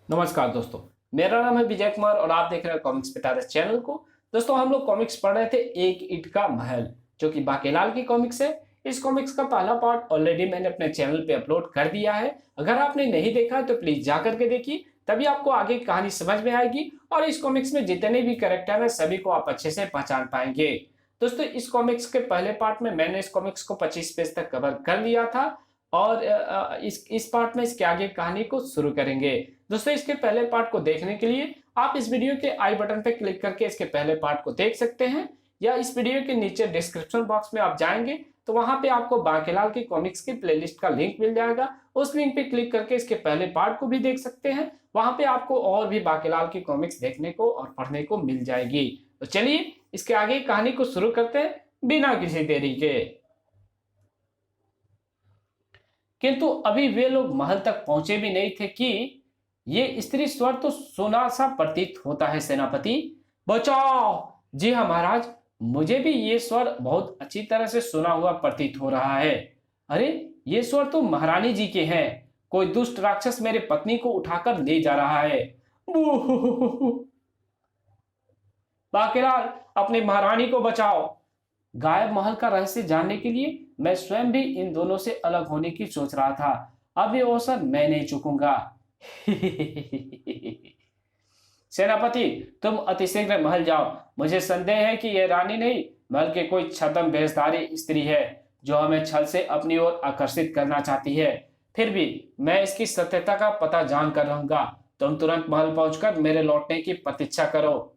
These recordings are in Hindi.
नमस्कार दोस्तों। मेरा नाम है विजय कुमार और आप देख रहे हैं कॉमिक्स पिटारस चैनल को। दोस्तों, हम लोग कॉमिक्स पढ़ रहे थे एक ईंट का महल, जो कि बाकेलाल की कॉमिक्स है। इस कॉमिक्स का पहला पार्ट ऑलरेडी मैंने अपने चैनल पे अपलोड कर दिया है। अगर आपने नहीं देखा है तो प्लीज जा करके देखिए, तभी आपको आगे की कहानी समझ में आएगी और इस कॉमिक्स में जितने भी कैरेक्टर हैं सभी को आप अच्छे से पहचान पाएंगे। दोस्तों, इस कॉमिक्स के पहले पार्ट में मैंने इस कॉमिक्स को 25 पेज तक कवर कर लिया था और इस पार्ट में इसके आगे कहानी को शुरू करेंगे। दोस्तों, इसके पहले पार्ट को देखने के लिए आप इस वीडियो के आई बटन पर क्लिक करके इसके पहले पार्ट को देख सकते हैं, या इस वीडियो के नीचे डिस्क्रिप्शन बॉक्स में आप जाएंगे तो वहां पे आपको बाकेलाल की कॉमिक्स की प्लेलिस्ट का लिंक मिल जाएगा। उस लिंक पे क्लिक करके इसके पहले पार्ट को भी देख सकते हैं। वहां पे आपको और भी बाकेलाल की कॉमिक्स देखने को और पढ़ने को मिल जाएगी। तो चलिए इसके आगे कहानी को शुरू करते हैं बिना किसी देरी के। किंतु अभी वे लोग महल तक पहुंचे भी नहीं थे कि ये स्त्री स्वर तो सुना सा प्रतीत होता है। सेनापति, बचाओ! जी हाँ महाराज, मुझे भी ये स्वर बहुत अच्छी तरह से सुना हुआ प्रतीत हो रहा है। अरे, ये स्वर तो महारानी जी के हैं। कोई दुष्ट राक्षस मेरे पत्नी को उठाकर ले जा रहा है। बूह! बाकेलाल, अपनी महारानी को बचाओ! गायब महल का रहस्य जानने के लिए मैं स्वयं भी इन दोनों से अलग होने की सोच रहा था। अब ये अवसर मैं नहीं चूकूंगा। सेनापति, तुम अतिशीघ्र महल जाओ। मुझे संदेह है कि यह रानी नहीं, महल के कोई छद्म भेषधारी स्त्री है जो हमें छल से अपनी ओर आकर्षित करना चाहती है। फिर भी मैं इसकी सत्यता का पता जान कर रहूंगा। तुम तुरंत महल पहुंचकर मेरे लौटने की प्रतीक्षा करो।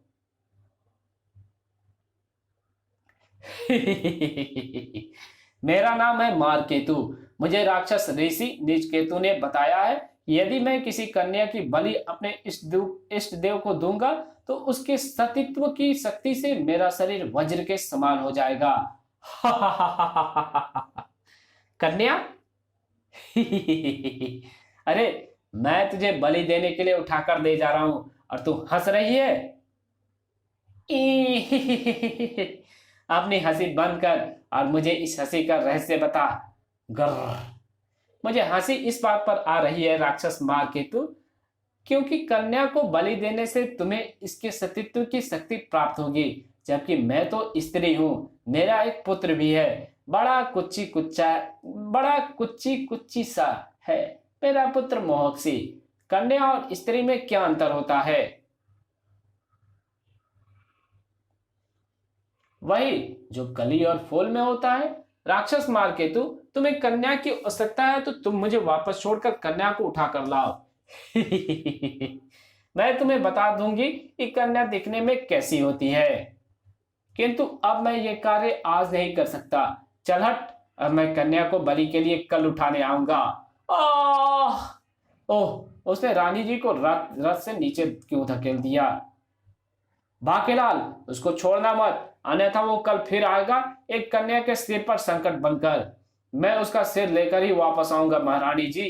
मेरा नाम है मारकेतु। मुझे राक्षस ऋषि निजकेतु ने बताया है कि यदि मैं किसी कन्या की बलि अपने इष्ट देव को दूंगा तो उसके सतीत्व की शक्ति से मेरा शरीर वज्र के समान हो जाएगा। कन्या? अरे, मैं तुझे बलि देने के लिए उठाकर ले जा रहा हूं और तू हंस रही है। अपनी हंसी बंद कर और मुझे इस हंसी का रहस्य बता। गर्र! मुझे हंसी इस बात पर आ रही है राक्षस मारकेतु, क्योंकि कन्या को बलि देने से तुम्हें इसके सतीत्व की शक्ति प्राप्त होगी, जबकि मैं तो स्त्री हूं। मेरा एक पुत्र भी है, बड़ा कुच्ची कुच्ची सा है। मेरा पुत्र मोहक्सी। कन्या और स्त्री में क्या अंतर होता है? वही जो कली और फूल में होता है। राक्षस मारकेतु, तुम्हें कन्या की आवश्यकता है तो तुम मुझे वापस छोड़कर कन्या को उठा कर लाओ। मैं तुम्हें बता दूंगी कि कन्या दिखने में कैसी होती है, किंतु अब मैं ये कार्य आज नहीं कर सकता। चल हट, अब मैं कन्या को बलि के लिए कल उठाने आऊंगा। आह! ओह! उसने रानी जी को रथ से नीचे क्यों धकेल दिया? बाकेलाल, उसको छोड़ना मत, अन्यथा वो कल फिर आएगा एक कन्या के सिर पर संकट बनकर। मैं उसका सिर लेकर ही वापस आऊंगा महारानी जी।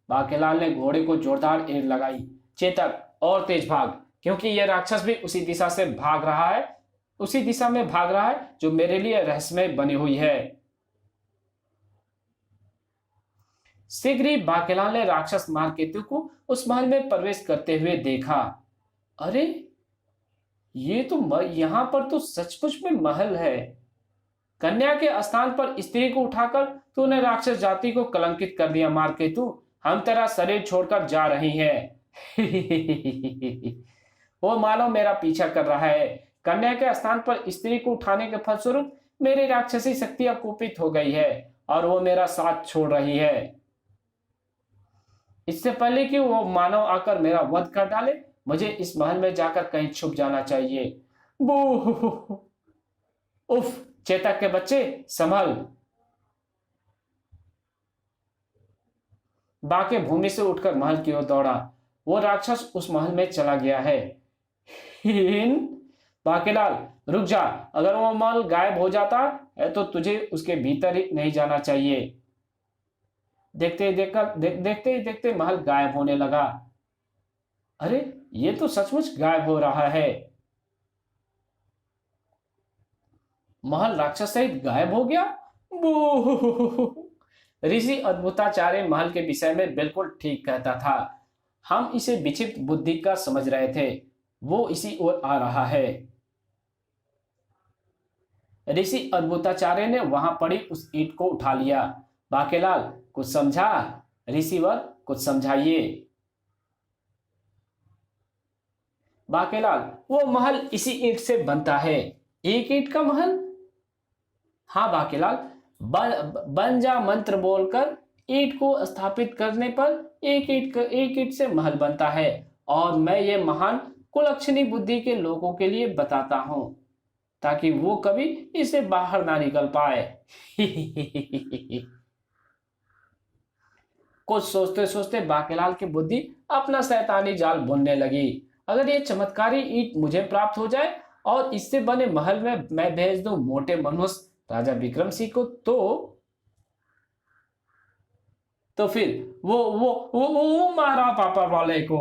बाकेलाल ने घोड़े को जोरदार एड़ लगाई। चेतक, और तेज भाग, क्योंकि यह राक्षस भी उसी दिशा से भाग रहा है, उसी दिशा में भाग रहा है जो मेरे लिए रहस्यमय बनी हुई है। शीघ्र ही बाकेलाल ने राक्षस मारकेतु को उस महल में प्रवेश करते हुए देखा। अरे, ये तो यहां पर तो सचमुच में महल है। कन्या के स्थान पर स्त्री को उठाकर तूने राक्षस जाति को कलंकित कर दिया मारकेतु। हम तेरा शरीर छोड़कर जा रही हैं। वो मानो मेरा पीछा कर रहा है। कन्या के स्थान पर स्त्री को उठाने के फलस्वरूप मेरी राक्षसी शक्ति कुपित हो गई है और वो मेरा साथ छोड़ रही है। इससे पहले कि वो मानव आकर मेरा वध कर डाले, मुझे इस महल में जाकर कहीं छुप जाना चाहिए। बूह! उफ! चेतक के बच्चे, संभल! बाके भूमि से उठकर महल की ओर दौड़ा। वो राक्षस उस महल में चला गया है। हिन! बाकेलाल, रुक जा। अगर वो महल गायब हो जाता है तो तुझे उसके भीतर ही नहीं जाना चाहिए। देखते ही देखते महल गायब होने लगा। अरे, ये तो सचमुच गायब हो रहा है। महल राक्षस सहित गायब हो गया। बूह! ऋषि अद्भुताचार्य महल के विषय में बिल्कुल ठीक कहता था। हम इसे विक्षिप्त बुद्धि का समझ रहे थे, वो इसी ओर आ रहा है। ऋषि अद्भुताचार्य ने वहां पड़ी उस ईंट को उठा लिया। बाकेलाल, कुछ समझा? ऋषिवर, कुछ समझाइए। बाकेलाल, वो महल इसी ईंट से बनता है। एक ईंट का महल? हाँ बाकेलाल, बन जा मंत्र बोलकर ईंट को स्थापित करने पर एक ईंट से महल बनता है। और मैं ये महान कुलक्षणी बुद्धि के लोगों के लिए बताता हूं, ताकि वो कभी इसे बाहर ना निकल पाए। कुछ सोचते सोचते बाकेलाल की बुद्धि अपना शैतानी जाल बुनने लगी। अगर ये चमत्कारी ईंट मुझे प्राप्त हो जाए और इससे बने महल में मैं भेज दूं मोटे मनुष्य राजा विक्रम सिंह को, तो फिर वो मारा पापा वाले को।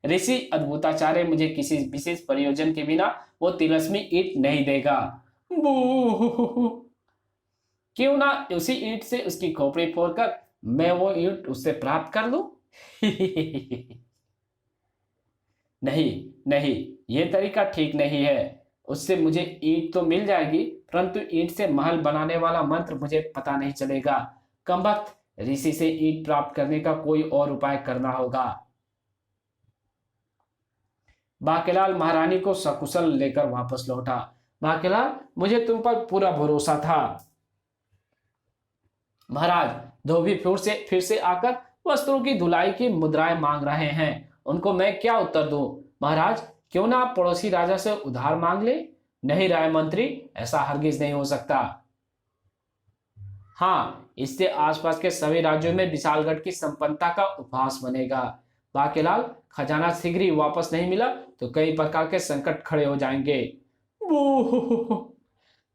ऋषि अद्भुताचार्य मुझे किसी विशेष प्रयोजन के बिना वो तिलस्मी ईंट नहीं देगा। क्यों ना उसी ईंट से उसकी खोपड़ी फोड़कर मैं वो ईंट उससे प्राप्त कर लूं। नहीं नहीं, ये तरीका ठीक नहीं है। उससे मुझे ईंट तो मिल जाएगी, परंतु ईंट से महल बनाने वाला मंत्र मुझे पता नहीं चलेगा। कमबख्त, ऋषि से ईंट प्राप्त करने का कोई और उपाय करना होगा। बाकेलाल महारानी को सकुशल लेकर वापस लौटा। बाकेलाल, मुझे तुम पर पूरा भरोसा था। महाराज, धोबी फिर से आकर वस्त्रों की धुलाई की मुद्राएं मांग रहे हैं। उनको मैं क्या उत्तर दूं? महाराज, क्यों ना आप पड़ोसी राजा से उधार मांग ले? नहीं राय मंत्री, ऐसा हरगिज नहीं हो सकता। हाँ, इससे आसपास के सभी राज्यों में विशालगढ़ की संपन्नता का उपहास बनेगा। बाकेलाल, खजाना शीघ्र ही वापस नहीं मिला तो कई प्रकार के संकट खड़े हो जाएंगे।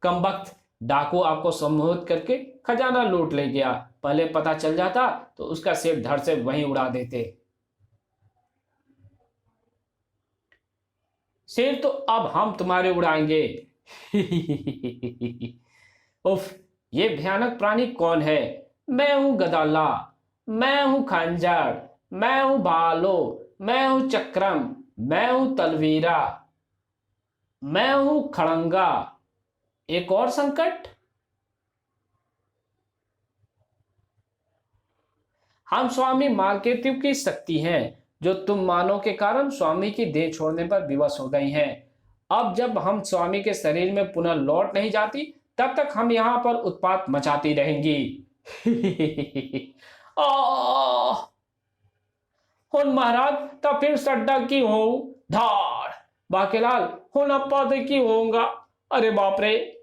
कमबख्त, डाकू आपको सम्मोहित करके खजाना लूट ले गया। पहले पता चल जाता तो उसका सिर धड़ से वहीं उड़ा देते। सिर तो अब हम तुम्हारे उड़ाएंगे। उफ, ये भयानक प्राणी कौन है? मैं हूं गदाला, मैं हूं खंजर, मैं हूं भालो, मैं हूं चक्रम, मैं हूं तलवीरा, मैं हूं खड़ंगा। एक और संकट? हम स्वामी मालकेतु की शक्ति हैं, जो तुम मानो के कारण स्वामी की देह छोड़ने पर विवश हो गई हैं। अब जब हम स्वामी के शरीर में पुनः लौट नहीं जाती, तब तक हम यहां पर उत्पात मचाती रहेंगी। हुन महाराज, तब फिर सड्डा की हो धाड़। बाकेलाल, हुन अप्पा की होगा। अरे बाप रे!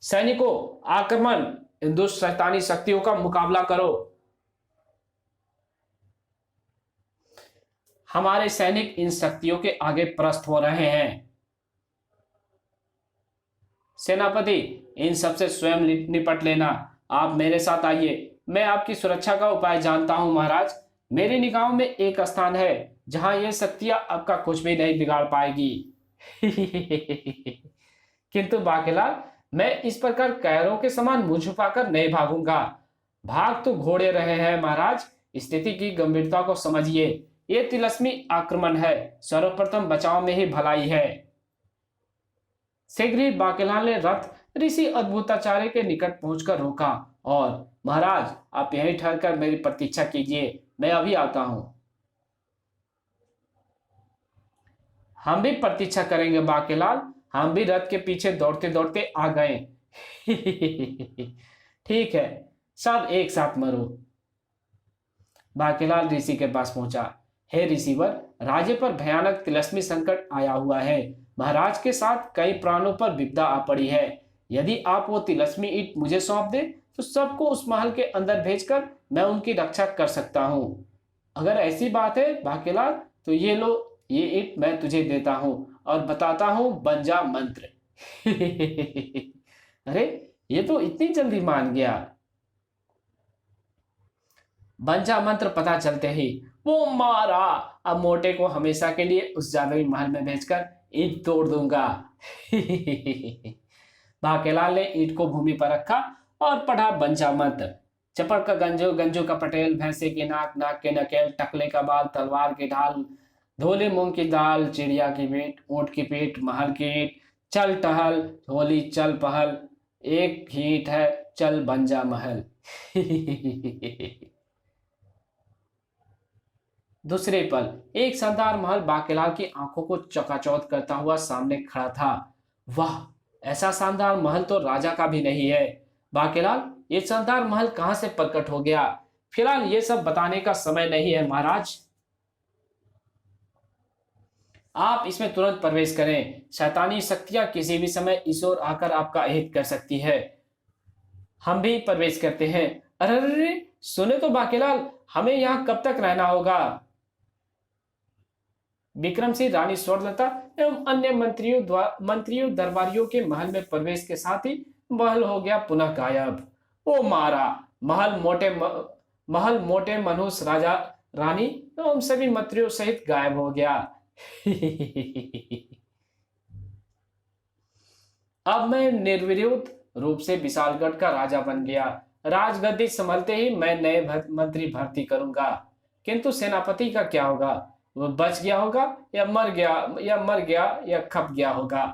सैनिकों, आक्रमण! इन दुष्ट शैतानी शक्तियों का मुकाबला करो। हमारे सैनिक इन शक्तियों के आगे परास्त हो रहे हैं। सेनापति, इन सबसे स्वयं निपट लेना। आप मेरे साथ आइए। मैं आपकी सुरक्षा का उपाय जानता हूं महाराज। मेरी निगाहों में एक स्थान है जहां ये शक्तियां आपका कुछ भी नहीं बिगाड़ पाएगी। किंतु बाकेलाल, मैं इस प्रकार कैरों के समान मुंह छुपाकर नहीं भागूंगा। भाग तो घोड़े रहे हैं महाराज। स्थिति की गंभीरता को समझिए। ये तिलस्मी आक्रमण है, सर्वप्रथम बचाव में ही भलाई है। शीघ्र ही बाकेलाल ने रथ ऋषि अद्भुताचार्य के निकट पहुंचकर रोका और महाराज, आप यहीं ठहरकर मेरी प्रतीक्षा कीजिए, मैं अभी आता हूं। हम भी प्रतीक्षा करेंगे बाकेलाल। हम भी रथ के पीछे दौड़ते दौड़ते आ गए। ठीक है, सब एक साथ मरो। बाकेलाल ऋषि के पास पहुंचा। हे ऋषिवर, राज्य पर भयानक तिलस्मी संकट आया हुआ है। महाराज के साथ कई प्राणों पर विपदा आ पड़ी है। यदि आप वो तिलस्मी ईंट मुझे सौंप दे तो सबको उस महल के अंदर भेजकर मैं उनकी रक्षा कर सकता हूं। अगर ऐसी बात है बाकेलाल, तो ये लो, ये ईंट मैं तुझे देता हूं और बताता हूं बंजा मंत्र। अरे, ये तो इतनी जल्दी मान गया। बंजा मंत्र पता चलते ही वो मारा। अब मोटे को हमेशा के लिए उस जादुई महल में भेजकर ईंट तोड़ दूंगा। बाकेलाल ने ईंट को भूमि पर रखा और पढ़ा बंजा मंत्र। चपड़ का गंजू, गंजू का पटेल, भैंसे की नाक, नाक के नकेल, टकले का बाल, तलवार की ढाल, धोली मूंग की दाल, चिड़िया की मीट, ऊंट की पीठ, महल की ईंट, चल टहल, होली चल पहल, एक हीट है, चल बन जा महल। दूसरे पल एक शानदार महल बाकेलाल की आंखों को चकाचौंध करता हुआ सामने खड़ा था। वाह, ऐसा शानदार महल तो राजा का भी नहीं है। बाकेलाल, ये शानदार महल कहां से प्रकट हो गया? फिलहाल ये सब बताने का समय नहीं है महाराज, आप इसमें तुरंत प्रवेश करें। शैतानी शक्तियां किसी भी समय इस ओर आकर आपका अहित कर सकती है। हम भी प्रवेश करते हैं। अरे सुने तो बाकेलाल, हमें यहाँ कब तक रहना होगा? विक्रम सिंह, रानी स्वर्णलता एवं अन्य मंत्रियों दरबारियों के महल में प्रवेश के साथ ही महल हो गया पुनः गायब। ओ मारा, महल मोटे मनुष्य, राजा रानी एवं सभी मंत्रियों सहित गायब हो गया। अब मैं निर्विरोध रूप से विशालगढ़ का राजा बन गया। राजगद्दी संभलते ही मैं नए मंत्री भर्ती करूंगा। किंतु सेनापति का क्या होगा? वो बच गया होगा या मर गया या खप गया होगा?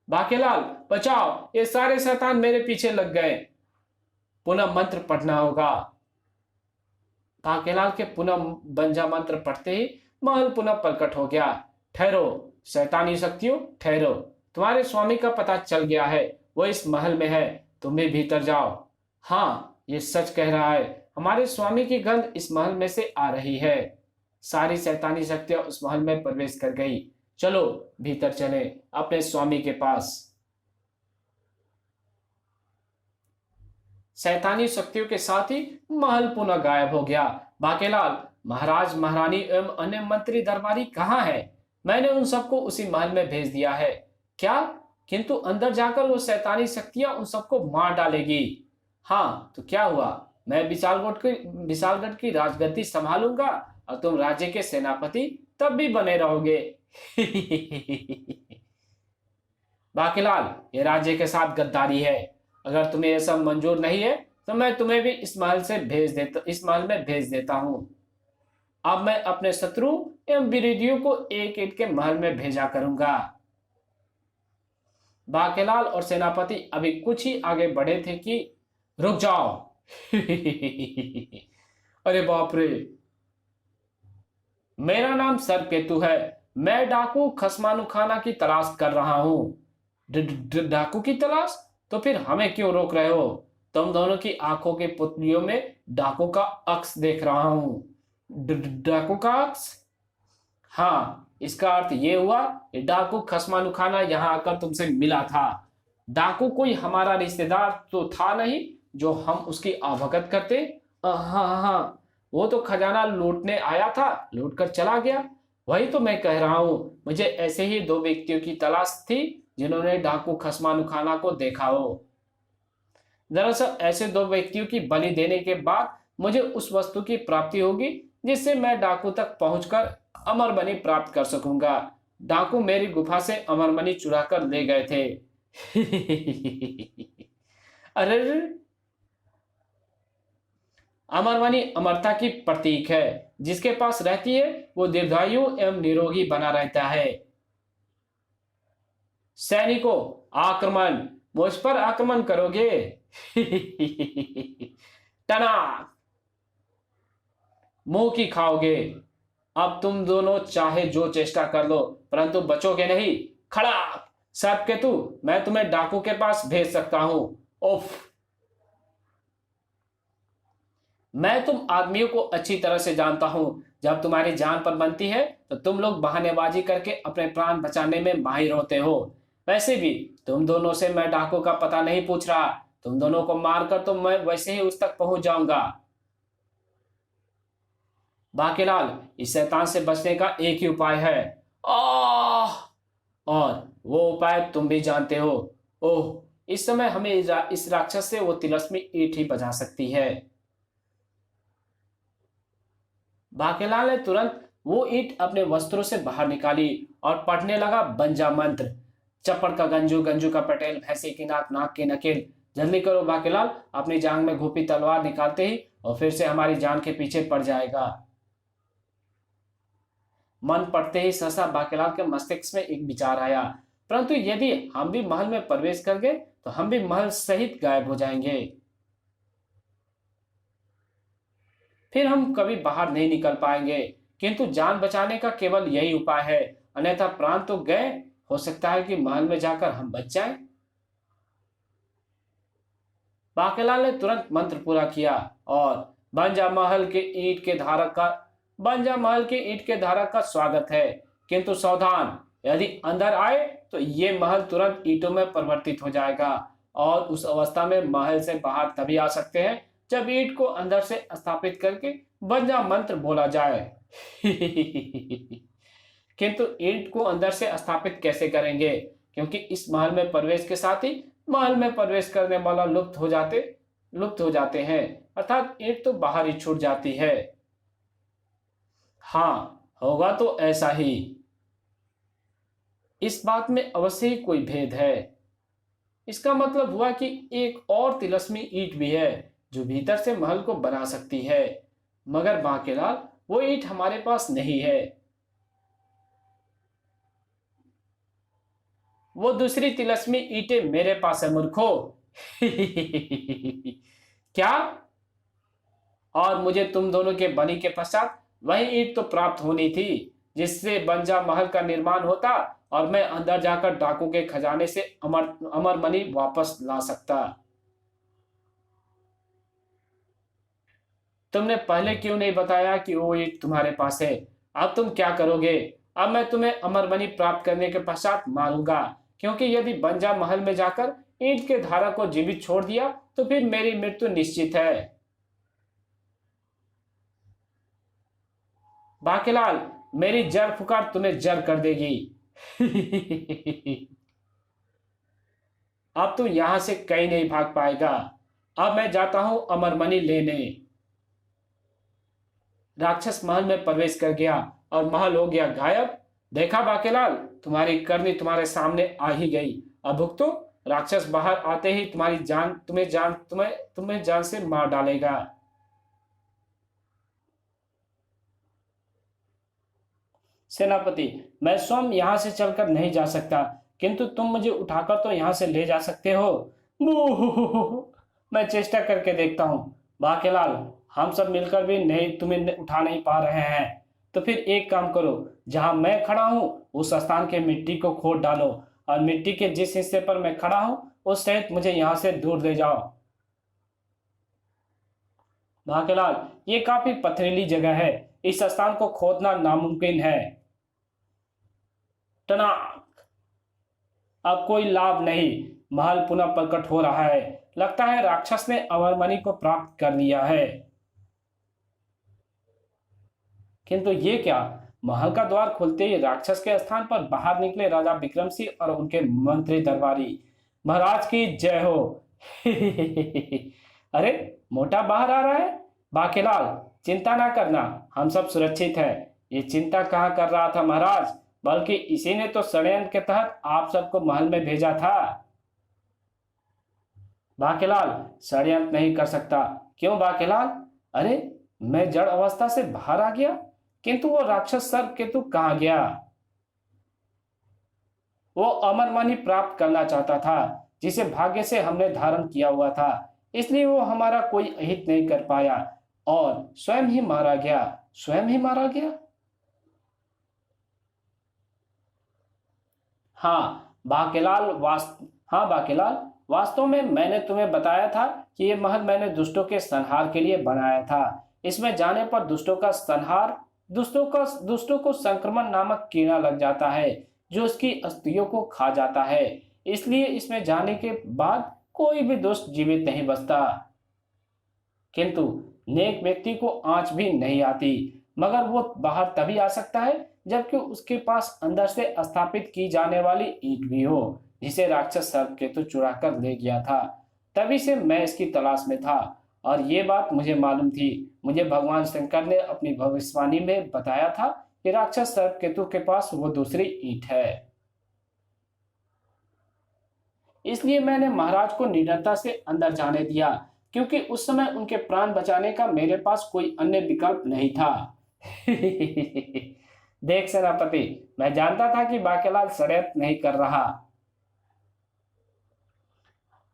बाकेलाल बचाओ, ये सारे शैतान मेरे पीछे लग गए। पुनः मंत्र पढ़ना होगा। बाकेलाल के पुनः बंजा मंत्र पढ़ते ही महल पुनः प्रकट हो गया। ठहरो शैतानी शक्तियों, ठहरो, तुम्हारे स्वामी का पता चल गया है, वो इस महल में है, तुम भी भीतर जाओ। हाँ, ये सच कह रहा है, हमारे स्वामी की गंध इस महल में से आ रही है। सारी शैतानी शक्तियां उस महल में प्रवेश कर गई। चलो भीतर चले अपने स्वामी के पास। शैतानी शक्तियों के साथ ही महल पुनः गायब हो गया। बाकेलाल, महाराज महारानी एवं अन्य मंत्री दरबारी कहाँ है? मैंने उन सबको उसी महल में भेज दिया है। क्या? किंतु अंदर जाकर वो शैतानी शक्तियां उन सबको मार डालेगी। हाँ तो क्या हुआ, मैं विशालगढ़ की राजगद्दी संभालूंगा और तुम राज्य के सेनापति तब भी बने रहोगे। बाकेलाल, ये राज्य के साथ गद्दारी है। अगर तुम्हें यह सब मंजूर नहीं है तो मैं तुम्हें भी इस महल में भेज देता हूं। अब मैं अपने शत्रु एवं विरोधियों को एक एक के महल में भेजा करूंगा। बाकेलाल और सेनापति अभी कुछ ही आगे बढ़े थे कि रुक जाओ। अरे बाप रे, मेरा नाम सरकेतु है, मैं डाकू खसमानू खाना की तलाश कर रहा हूं। डाकू की तलाश? तो फिर हमें क्यों रोक रहे हो? तुम दोनों की आंखों के पुतलियों में डाकू का अक्स देख रहा हूं। डाकू का अक्स? हाँ, इसका अर्थ ये हुआ कि डाकू खसमानू खाना यहाँ आकर तुमसे मिला था। डाकू कोई हमारा रिश्तेदार तो था नहीं जो हम उसकी आवभगत करते। हाँ, वो तो खजाना लूटने आया था, लूट कर चला गया। वही तो मैं कह रहा हूं, मुझे ऐसे ही दो व्यक्तियों की तलाश थी जिन्होंने डाकू खसमानू खाना को देखा हो। दरअसल ऐसे दो व्यक्तियों की बलि देने के बाद मुझे उस वस्तु की प्राप्ति होगी जिससे मैं डाकू तक पहुंचकर अमरमणि प्राप्त कर सकूंगा। डाकू मेरी गुफा से अमरमणि चुरा कर ले गए थे। अरे, अमरमणि अमरता की प्रतीक है, जिसके पास रहती है वो दीर्घायु एवं निरोगी बना रहता है। सैनिकों, आक्रमण! मुझ पर आक्रमण करोगे? टनाक! मुंह की खाओगे। अब तुम दोनों चाहे जो चेष्टा कर लो परंतु बचोगे नहीं। खड़ा सर्पकेतु, मैं तुम्हें डाकू के पास भेज सकता हूं। उफ! मैं तुम आदमियों को अच्छी तरह से जानता हूं। जब तुम्हारी जान पर बनती है तो तुम लोग बहानेबाजी करके अपने प्राण बचाने में माहिर होते हो। वैसे भी तुम दोनों से मैं डाकू का पता नहीं पूछ रहा। तुम दोनों को मारकर तो मैं वैसे ही उस तक पहुंच जाऊंगा। बाकेलाल, इस शैतान से बचने का एक ही उपाय है। आह! और वो उपाय तुम भी जानते हो। ओह, इस समय हमें इस राक्षस से वो तिलस्मी ईंट ही बजा सकती है। बाकेलाल ने तुरंत वो ईंट अपने वस्त्रों से बाहर निकाली और पढ़ने लगा बंजा मंत्र। चपड़ का गंजू, गंजू का पटेल, भैंसे की नाक, नाक के नकेल, जल्दी करो बाकेलाल, अपनी जांग में घुपी तलवार निकालते ही और फिर से हमारी जान के पीछे पड़ जाएगा। मन पड़ते ही सहसा बाकेलाल के मस्तिष्क में एक विचार आया, परंतु यदि हम भी महल में प्रवेश कर गए तो हम भी महल सहित गायब हो जाएंगे, फिर हम कभी बाहर नहीं निकल पाएंगे। किंतु जान बचाने का केवल यही उपाय है, अन्यथा प्राण तो गए, हो सकता है कि महल में जाकर हम बच जाएं। बाकेलाल ने तुरंत मंत्र पूरा किया और बन जा महल के ईंट के धारक का स्वागत है, किंतु सावधान, यदि अंदर आए तो ये महल तुरंत ईंटों में परिवर्तित हो जाएगा और उस अवस्था में महल से बाहर तभी आ सकते हैं जब ईंट को अंदर से स्थापित करके बन जा मंत्र बोला जाए। किंतु ईंट को अंदर से स्थापित कैसे करेंगे, क्योंकि इस महल में प्रवेश के साथ ही महल में प्रवेश करने वाला लुप्त हो जाते हैं, अर्थात ईंट तो बाहर ही छूट जाती है। हाँ, होगा तो ऐसा ही। इस बात में अवश्य ही कोई भेद है। इसका मतलब हुआ कि एक और तिलस्मी ईंट भी है जो भीतर से महल को बना सकती है, मगर बाकेलाल वो ईंट हमारे पास नहीं है। वो दूसरी तिलस्मी ईंटें मेरे पास है मूर्खो। क्या? और मुझे तुम दोनों के बनी के पश्चात वही ईंट तो प्राप्त होनी थी जिससे बंजा महल का निर्माण होता और मैं अंदर जाकर डाकू के खजाने से अमर मणि वापस ला सकता। तुमने पहले क्यों नहीं बताया कि वो ईंट तुम्हारे पास है? अब तुम क्या करोगे? अब मैं तुम्हें अमर मणि प्राप्त करने के पश्चात मारूंगा, क्योंकि यदि बंजा महल में जाकर ईंट के धारा को जीवित छोड़ दिया तो फिर मेरी मृत्यु निश्चित है। बाकेलाल, मेरी जड़ फुकार तुम्हें जड़ कर देगी। अब तू यहां से कहीं नहीं भाग पाएगा। अब मैं जाता हूं अमरमणि लेने। राक्षस महल में प्रवेश कर गया और महल हो गया गायब। देखा बाकेलाल, तुम्हारी करनी तुम्हारे सामने आ ही गई। अब भुगतो। राक्षस बाहर आते ही तुम्हें जान से मार डालेगा। सेनापति, मैं स्वयं यहाँ से चलकर नहीं जा सकता, किंतु तुम मुझे उठाकर तो यहाँ से ले जा सकते हो। मैं चेष्टा करके देखता हूँ। बाकेलाल, हम सब मिलकर भी तुम्हें उठा नहीं पा रहे हैं, तो फिर एक काम करो, जहाँ मैं खड़ा हूँ उस स्थान के मिट्टी को खोद डालो और मिट्टी के जिस हिस्से पर मैं खड़ा हूँ उस सहित मुझे यहाँ से दूर ले जाओ। बाकेलाल, ये काफी पथरीली जगह है, इस स्थान को खोदना नामुमकिन है। टनाक! अब कोई लाभ नहीं। महल पुनः प्रकट हो रहा है। लगता है राक्षस ने अमरमणि को प्राप्त कर लिया है। किंतु ये क्या? महल का द्वार खुलते ही राक्षस के स्थान पर बाहर निकले राजा विक्रम सिंह और उनके मंत्री दरबारी। महाराज की जय हो। अरे, मोटा बाहर आ रहा है। बाकेलाल, चिंता ना करना, हम सब सुरक्षित हैं। ये चिंता कहाँ कर रहा था महाराज, बल्कि इसी ने तो षड्यंत्र के तहत आप सबको महल में भेजा था। बाकेलाल, षड्यंत्र नहीं कर सकता। क्यों बाकेलाल? अरे, मैं जड़ अवस्था से बाहर आ गया, किंतु वो राक्षस सर्प केतु कहाँ गया? वो अमरमणि प्राप्त करना चाहता था जिसे भाग्य से हमने धारण किया हुआ था, इसलिए वो हमारा कोई अहित नहीं कर पाया और स्वयं ही मारा गया। हाँ बाकेलाल, वास्तव में मैंने तुम्हें बताया था कि ये महल मैंने दुष्टों के संहार के लिए बनाया था। इसमें जाने पर दुष्टों को संक्रमण नामक कीड़ा लग जाता है जो उसकी अस्थियों को खा जाता है। इसलिए इसमें जाने के बाद कोई भी दुष्ट जीवित नहीं बचता। किंतु नेक व्यक्ति को आंच भी नहीं आती, मगर वो बाहर तभी आ सकता है जबकि उसके पास अंदर से स्थापित की जाने वाली ईंट भी हो जिसे राक्षस सर्प केतु चुरा कर ले गया था। तभी से मैं इसकी तलाश में था और ये बात मुझे मालूम थी। मुझे भगवान शंकर ने अपनी भविष्यवाणी में बताया था कि राक्षस सर्प केतु के पास वो दूसरी ईंट है। इसलिए मैंने महाराज को निडरता से अंदर जाने दिया, क्योंकि उस समय उनके प्राण बचाने का मेरे पास कोई अन्य विकल्प नहीं था। देख सेनापति, मैं जानता था कि बाकेलाल षड्यंत्र नहीं कर रहा।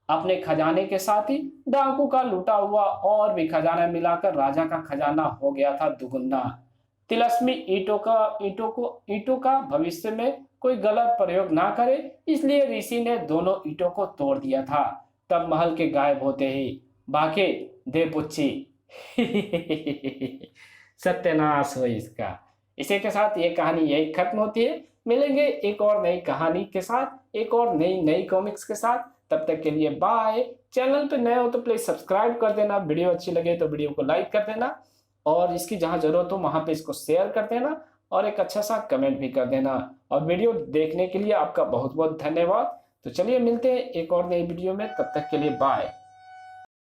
अपने खजाने के साथ ही डाकू का लूटा हुआ और भी खजाना मिलाकर राजा का खजाना हो गया था दुगुना। तिलस्मी ईंटों का भविष्य में कोई गलत प्रयोग ना करे, इसलिए ऋषि ने दोनों ईंटों को तोड़ दिया था। तब महल के गायब होते ही बाके दे पुच्छी। सत्यानाश हो इसका। इसी के साथ ये कहानी यही खत्म होती है। मिलेंगे एक और नई कहानी के साथ, एक और नई कॉमिक्स के साथ। तब तक के लिए बाय। चैनल पे नए हो तो प्लीज सब्सक्राइब कर देना, वीडियो अच्छी लगे तो वीडियो को लाइक कर देना, और इसकी जहां जरूरत हो वहां पे इसको शेयर कर देना, और एक अच्छा सा कमेंट भी कर देना। और वीडियो देखने के लिए आपका बहुत बहुत धन्यवाद। तो चलिए मिलते हैं एक और नई वीडियो में, तब तक के लिए बाय।